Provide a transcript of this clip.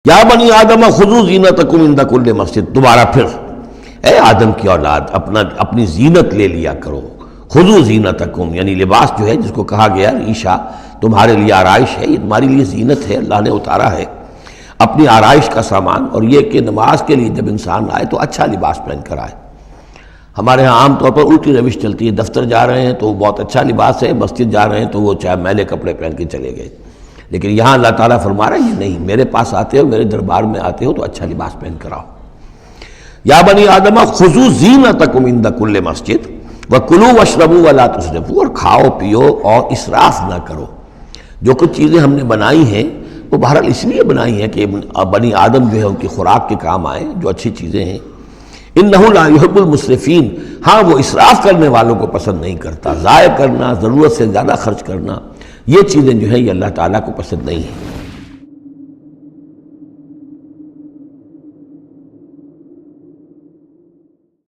یا بنی آدم خذوا زینتکم عند کل مسجد، دوبارہ پھر اے آدم کی اولاد اپنی زینت لے لیا کرو. خذوا زینتکم یعنی لباس جو ہے جس کو کہا گیا ریشہ تمہارے لیے آرائش ہے، یہ تمہاری لیے زینت ہے، اللہ نے اتارا ہے اپنی آرائش کا سامان. اور یہ کہ نماز کے لیے جب انسان آئے تو اچھا لباس پہن کر آئے. ہمارے ہاں عام طور پر الٹی روش چلتی ہے، دفتر جا رہے ہیں تو بہت اچھا لباس ہے، مسجد جا رہے ہیں تو وہ چاہے میلے کپڑے پہن کے چلے گئے. لیکن یہاں اللہ تعالیٰ فرما رہا ہے یہ نہیں، میرے پاس آتے ہو، میرے دربار میں آتے ہو تو اچھا لباس پہن کر آؤ. یا بنی آدم خذوا زینتکم عند کل مسجد وکلوا واشربوا ولا تسرفوا، اور کھاؤ پیو اور اسراف نہ کرو. جو کچھ چیزیں ہم نے بنائی ہیں وہ بہرحال اس لیے بنائی ہیں کہ بنی آدم جو ہے ان کی خوراک کے کام آئیں، جو اچھی چیزیں ہیں. انہ لا یحب المسرفین، ہاں وہ اسراف کرنے والوں کو پسند نہیں کرتا. ضائع کرنا، ضرورت سے زیادہ خرچ کرنا، یہ چیزیں جو ہیں یہ اللہ تعالیٰ کو پسند نہیں ہیں.